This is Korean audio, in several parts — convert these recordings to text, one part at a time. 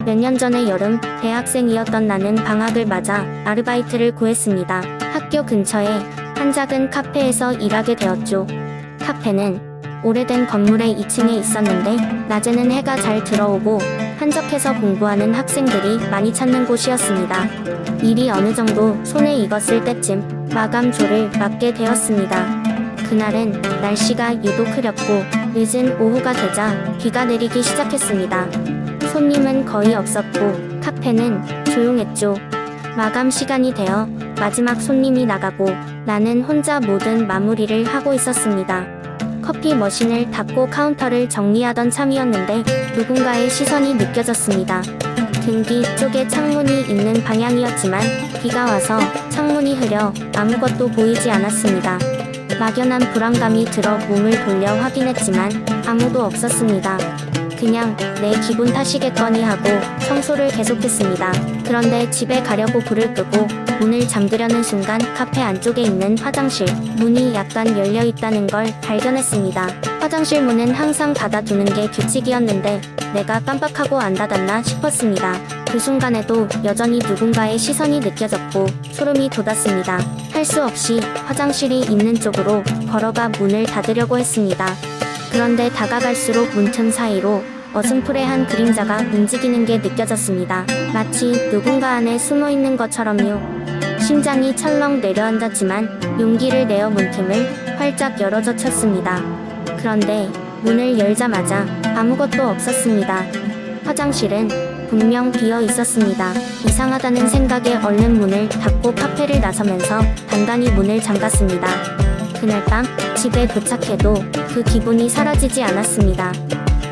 몇 년 전의 여름, 대학생이었던 나는 방학을 맞아 아르바이트를 구했습니다. 학교 근처에 한 작은 카페에서 일하게 되었죠. 카페는 오래된 건물의 2층에 있었는데 낮에는 해가 잘 들어오고 한적해서 공부하는 학생들이 많이 찾는 곳이었습니다. 일이 어느 정도 손에 익었을 때쯤 마감조를 맞게 되었습니다. 그날은 날씨가 유독 흐렸고 늦은 오후가 되자 비가 내리기 시작했습니다. 손님은 거의 없었고 카페는 조용했죠. 마감 시간이 되어 마지막 손님이 나가고 나는 혼자 모든 마무리를 하고 있었습니다. 커피 머신을 닫고 카운터를 정리하던 참이었는데 누군가의 시선이 느껴졌습니다. 등 뒤쪽에 창문이 있는 방향이었지만 비가 와서 창문이 흐려 아무것도 보이지 않았습니다. 막연한 불안감이 들어 몸을 돌려 확인했지만 아무도 없었습니다. 그냥 내 기분 탓이겠거니 하고 청소를 계속했습니다. 그런데 집에 가려고 불을 끄고 문을 잠그려는 순간 카페 안쪽에 있는 화장실 문이 약간 열려 있다는 걸 발견했습니다. 화장실 문은 항상 닫아두는 게 규칙이었는데 내가 깜빡하고 안 닫았나 싶었습니다. 그 순간에도 여전히 누군가의 시선이 느껴졌고 소름이 돋았습니다. 할 수 없이 화장실이 있는 쪽으로 걸어가 문을 닫으려고 했습니다. 그런데 다가갈수록 문틈 사이로 어슴푸레한 그림자가 움직이는 게 느껴졌습니다. 마치 누군가 안에 숨어있는 것처럼요. 심장이 철렁 내려앉았지만 용기를 내어 문틈을 활짝 열어젖혔습니다. 그런데 문을 열자마자 아무것도 없었습니다. 화장실은 분명 비어 있었습니다. 이상하다는 생각에 얼른 문을 닫고 카페를 나서면서 단단히 문을 잠갔습니다. 그날 밤 집에 도착해도 그 기분이 사라지지 않았습니다.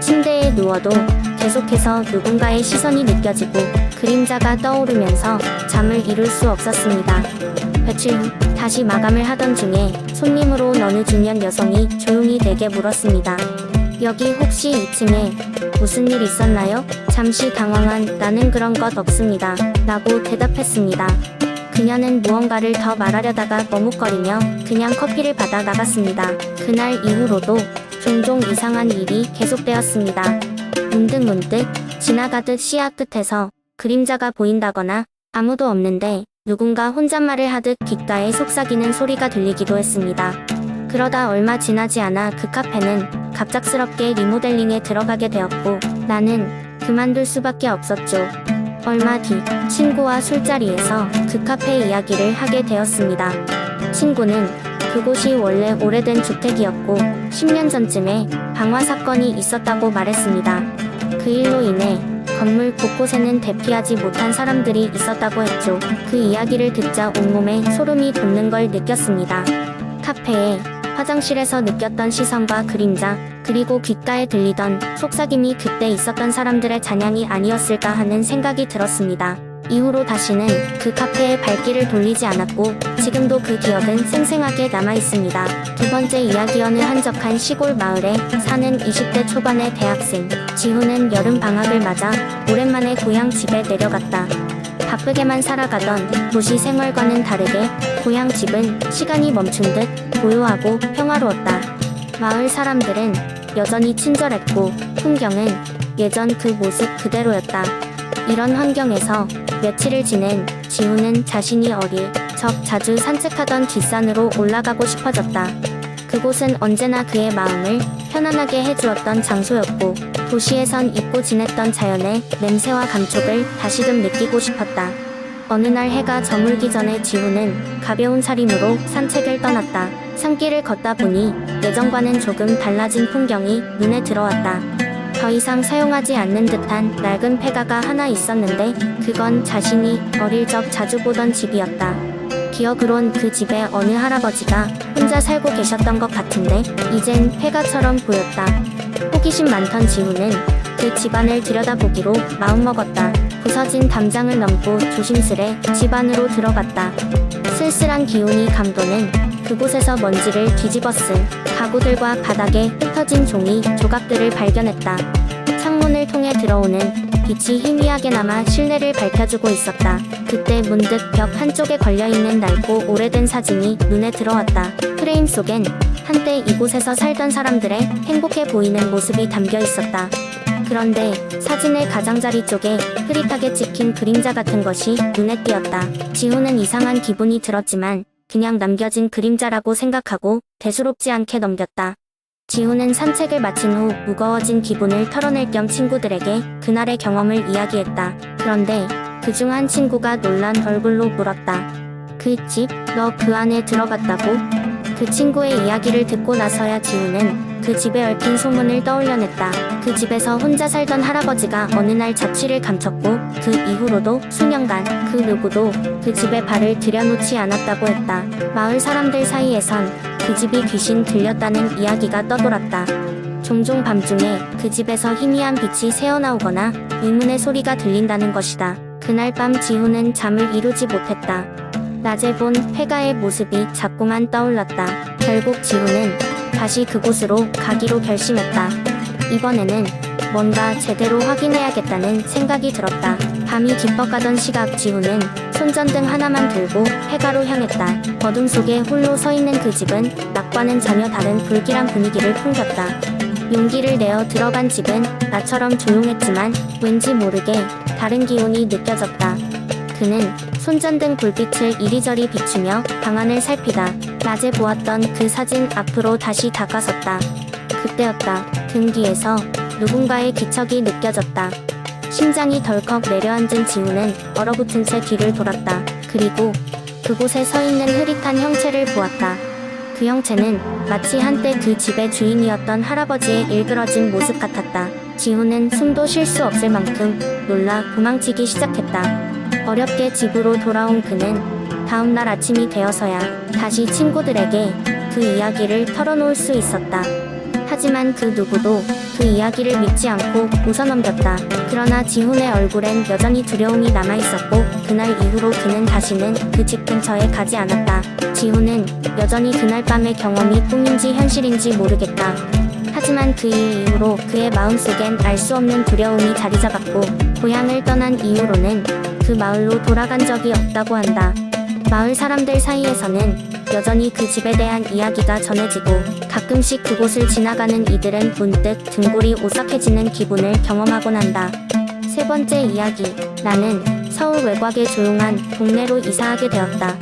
침대에 누워도 계속해서 누군가의 시선이 느껴지고 그림자가 떠오르면서 잠을 이룰 수 없었습니다. 며칠 후 다시 마감을 하던 중에 손님으로 온 어느 중년 여성이 조용히 내게 물었습니다. 여기 혹시 2층에 무슨 일 있었나요? 잠시 당황한 나는 그런 것 없습니다. 라고 대답했습니다. 그녀는 무언가를 더 말하려다가 머뭇거리며 그냥 커피를 받아 나갔습니다. 그날 이후로도 종종 이상한 일이 계속되었습니다. 문득 지나가듯 시야 끝에서 그림자가 보인다거나 아무도 없는데 누군가 혼잣말을 하듯 귓가에 속삭이는 소리가 들리기도 했습니다. 그러다 얼마 지나지 않아 그 카페는 갑작스럽게 리모델링에 들어가게 되었고 나는 그만둘 수밖에 없었죠. 얼마 뒤 친구와 술자리에서 그 카페 이야기를 하게 되었습니다. 친구는 그곳이 원래 오래된 주택이었고 10년 전쯤에 방화 사건이 있었다고 말했습니다. 그 일로 인해 건물 곳곳에는 대피하지 못한 사람들이 있었다고 했죠. 그 이야기를 듣자 온몸에 소름이 돋는 걸 느꼈습니다. 카페에 화장실에서 느꼈던 시선과 그림자, 그리고 귓가에 들리던 속삭임이 그때 있었던 사람들의 잔향이 아니었을까 하는 생각이 들었습니다. 이후로 다시는 그 카페에 발길을 돌리지 않았고 지금도 그 기억은 생생하게 남아있습니다. 두 번째 이야기 어느 한적한 시골 마을에 사는 20대 초반의 대학생 지훈은 여름 방학을 맞아 오랜만에 고향 집에 내려갔다. 바쁘게만 살아가던 도시 생활과는 다르게 고향 집은 시간이 멈춘 듯 고요하고 평화로웠다. 마을 사람들은 여전히 친절했고 풍경은 예전 그 모습 그대로였다. 이런 환경에서 며칠을 지낸 지훈은 자신이 어릴 적 자주 산책하던 뒷산으로 올라가고 싶어졌다. 그곳은 언제나 그의 마음을 편안하게 해주었던 장소였고 도시에선 잊고 지냈던 자연의 냄새와 감촉을 다시금 느끼고 싶었다. 어느 날 해가 저물기 전에 지훈은 가벼운 살림으로 산책을 떠났다. 산길을 걷다 보니 예전과는 조금 달라진 풍경이 눈에 들어왔다. 더 이상 사용하지 않는 듯한 낡은 폐가가 하나 있었는데 그건 자신이 어릴 적 자주 보던 집이었다. 기억으론 그 집에 어느 할아버지가 혼자 살고 계셨던 것 같은데 이젠 폐가처럼 보였다. 호기심 많던 지훈은 그 집안을 들여다보기로 마음먹었다. 부서진 담장을 넘고 조심스레 집 안으로 들어갔다. 쓸쓸한 기운이 감도는 그곳에서 먼지를 뒤집어 쓴 가구들과 바닥에 흩어진 종이 조각들을 발견했다. 창문을 통해 들어오는 빛이 희미하게나마 실내를 밝혀주고 있었다. 그때 문득 벽 한쪽에 걸려있는 낡고 오래된 사진이 눈에 들어왔다. 프레임 속엔 한때 이곳에서 살던 사람들의 행복해 보이는 모습이 담겨 있었다. 그런데 사진의 가장자리 쪽에 흐릿하게 찍힌 그림자 같은 것이 눈에 띄었다. 지호는 이상한 기분이 들었지만 그냥 남겨진 그림자라고 생각하고 대수롭지 않게 넘겼다. 지호는 산책을 마친 후 무거워진 기분을 털어낼 겸 친구들에게 그날의 경험을 이야기했다. 그런데 그중 한 친구가 놀란 얼굴로 물었다. 그 집, 너 그 안에 들어갔다고? 그 친구의 이야기를 듣고 나서야 지호는 그 집에 얽힌 소문을 떠올려냈다. 그 집에서 혼자 살던 할아버지가 어느 날 자취를 감췄고 그 이후로도 수년간 그 누구도 그 집에 발을 들여놓지 않았다고 했다. 마을 사람들 사이에선 그 집이 귀신 들렸다는 이야기가 떠돌았다. 종종 밤중에 그 집에서 희미한 빛이 새어나오거나 의문의 소리가 들린다는 것이다. 그날 밤 지호는 잠을 이루지 못했다. 낮에 본 폐가의 모습이 자꾸만 떠올랐다. 결국 지호는 다시 그곳으로 가기로 결심했다. 이번에는 뭔가 제대로 확인해야겠다는 생각이 들었다. 밤이 깊어가던 시각 지호는 손전등 하나만 들고 폐가로 향했다. 어둠 속에 홀로 서 있는 그 집은 낮과는 전혀 다른 불길한 분위기를 풍겼다. 용기를 내어 들어간 집은 나처럼 조용했지만 왠지 모르게 다른 기운이 느껴졌다. 그는 손전등 불빛을 이리저리 비추며 방안을 살피다 낮에 보았던 그 사진 앞으로 다시 다가섰다. 그때였다. 등 뒤에서 누군가의 기척이 느껴졌다. 심장이 덜컥 내려앉은 지우는 얼어붙은 채 뒤를 돌았다. 그리고 그곳에 서 있는 흐릿한 형체를 보았다. 그 형체는 마치 한때 그 집의 주인이었던 할아버지의 일그러진 모습 같았다. 지우는 숨도 쉴 수 없을 만큼 놀라 도망치기 시작했다. 어렵게 집으로 돌아온 그는 다음날 아침이 되어서야 다시 친구들에게 그 이야기를 털어놓을 수 있었다. 하지만 그 누구도 그 이야기를 믿지 않고 웃어넘겼다. 그러나 지훈의 얼굴엔 여전히 두려움이 남아있었고 그날 이후로 그는 다시는 그 집 근처에 가지 않았다. 지훈은 여전히 그날 밤의 경험이 꿈인지 현실인지 모르겠다. 하지만 그 일 이후로 그의 마음속엔 알 수 없는 두려움이 자리 잡았고 고향을 떠난 이후로는 그 마을로 돌아간 적이 없다고 한다. 마을 사람들 사이에서는 여전히 그 집에 대한 이야기가 전해지고 가끔씩 그곳을 지나가는 이들은 문득 등골이 오싹해지는 기분을 경험하곤 한다. 세 번째 이야기. 나는 서울 외곽의 조용한 동네로 이사하게 되었다.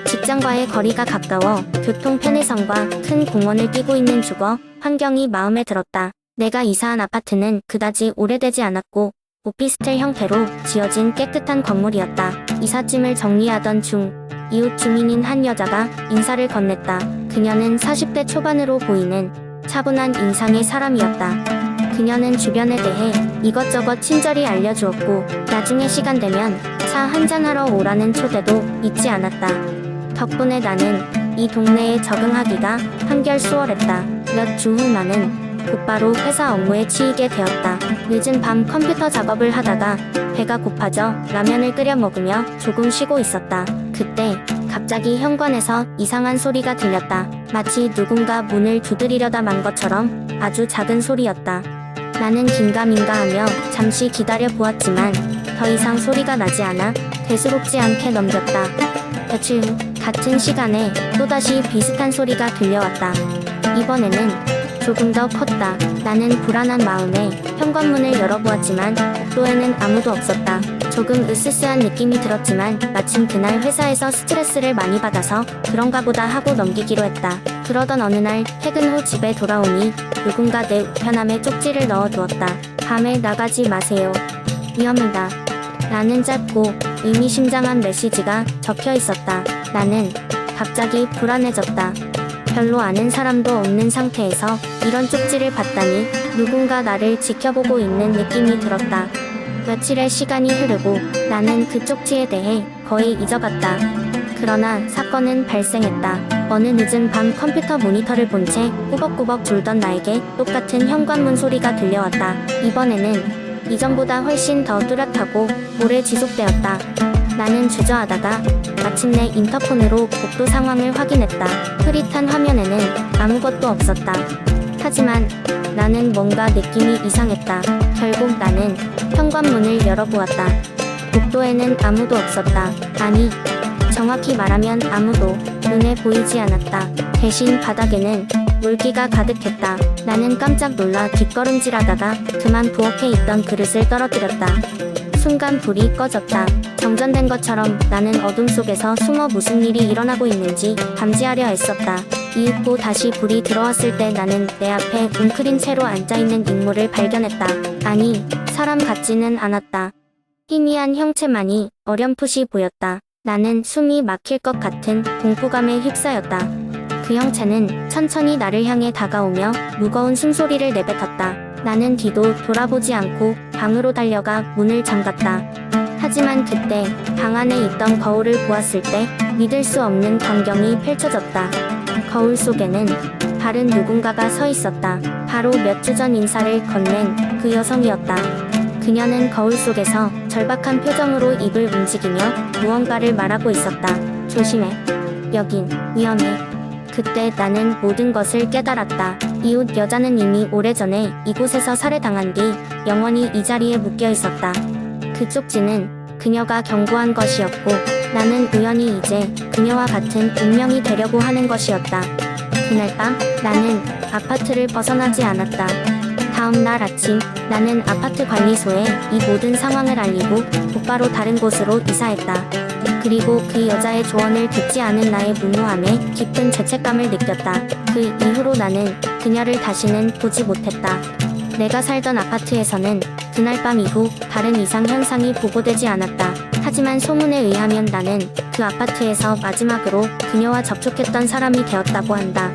직장과의 거리가 가까워 교통 편의성과 큰 공원을 끼고 있는 주거 환경이 마음에 들었다. 내가 이사한 아파트는 그다지 오래되지 않았고 오피스텔 형태로 지어진 깨끗한 건물이었다. 이삿짐을 정리하던 중 이웃 주민인 한 여자가 인사를 건넸다. 그녀는 40대 초반으로 보이는 차분한 인상의 사람이었다. 그녀는 주변에 대해 이것저것 친절히 알려주었고 나중에 시간 되면 차 한잔하러 오라는 초대도 잊지 않았다. 덕분에 나는 이 동네에 적응하기가 한결 수월했다. 몇 주 후 나는 곧바로 회사 업무에 치이게 되었다. 늦은 밤 컴퓨터 작업을 하다가 배가 고파져 라면을 끓여 먹으며 조금 쉬고 있었다. 그때 갑자기 현관에서 이상한 소리가 들렸다. 마치 누군가 문을 두드리려다 만 것처럼 아주 작은 소리였다. 나는 긴가민가하며 잠시 기다려 보았지만 더 이상 소리가 나지 않아 대수롭지 않게 넘겼다. 며칠 후 같은 시간에 또다시 비슷한 소리가 들려왔다. 이번에는 조금 더 컸다. 나는 불안한 마음에 현관문을 열어보았지만 복도에는 아무도 없었다. 조금 으스스한 느낌이 들었지만 마침 그날 회사에서 스트레스를 많이 받아서 그런가 보다 하고 넘기기로 했다. 그러던 어느 날 퇴근 후 집에 돌아오니 누군가 내 우편함에 쪽지를 넣어두었다. 밤에 나가지 마세요. 위험이다. 라는 짧고 의미심장한 메시지가 적혀 있었다. 나는 갑자기 불안해졌다. 별로 아는 사람도 없는 상태에서 이런 쪽지를 받다니 누군가 나를 지켜보고 있는 느낌이 들었다. 며칠의 시간이 흐르고 나는 그 쪽지에 대해 거의 잊어갔다. 그러나 사건은 발생했다. 어느 늦은 밤 컴퓨터 모니터를 본 채 꾸벅꾸벅 졸던 나에게 똑같은 현관문 소리가 들려왔다. 이번에는 이전보다 훨씬 더 뚜렷하고 오래 지속되었다. 나는 주저하다가 마침내 인터폰으로 복도 상황을 확인했다. 흐릿한 화면에는 아무것도 없었다. 하지만 나는 뭔가 느낌이 이상했다. 결국 나는 현관문을 열어보았다. 복도에는 아무도 없었다. 아니, 정확히 말하면 아무도 눈에 보이지 않았다. 대신 바닥에는 물기가 가득했다. 나는 깜짝 놀라 뒷걸음질하다가 그만 부엌에 있던 그릇을 떨어뜨렸다. 순간 불이 꺼졌다. 정전된 것처럼 나는 어둠 속에서 숨어 무슨 일이 일어나고 있는지 감지하려 애썼다. 이윽고 다시 불이 들어왔을 때 나는 내 앞에 웅크린 채로 앉아있는 인물을 발견했다. 아니, 사람 같지는 않았다. 희미한 형체만이 어렴풋이 보였다. 나는 숨이 막힐 것 같은 공포감에 휩싸였다. 그 형체는 천천히 나를 향해 다가오며 무거운 숨소리를 내뱉었다. 나는 뒤도 돌아보지 않고 방으로 달려가 문을 잠갔다. 하지만 그때 방 안에 있던 거울을 보았을 때 믿을 수 없는 광경이 펼쳐졌다. 거울 속에는 다른 누군가가 서 있었다. 바로 몇 주 전 인사를 건넨 그 여성이었다. 그녀는 거울 속에서 절박한 표정으로 입을 움직이며 무언가를 말하고 있었다. 조심해. 여긴 위험해. 그때 나는 모든 것을 깨달았다. 이웃 여자는 이미 오래전에 이곳에서 살해당한 뒤 영원히 이 자리에 묶여 있었다. 그 쪽지는 그녀가 경고한 것이었고 나는 우연히 이제 그녀와 같은 운명이 되려고 하는 것이었다. 그날 밤 나는 아파트를 벗어나지 않았다. 다음 날 아침 나는 아파트 관리소에 이 모든 상황을 알리고 곧바로 다른 곳으로 이사했다. 그리고 그 여자의 조언을 듣지 않은 나의 무모함에 깊은 죄책감을 느꼈다. 그 이후로 나는 그녀를 다시는 보지 못했다. 내가 살던 아파트에서는 그날 밤 이후 다른 이상 현상이 보고되지 않았다. 하지만 소문에 의하면 나는 그 아파트에서 마지막으로 그녀와 접촉했던 사람이 되었다고 한다.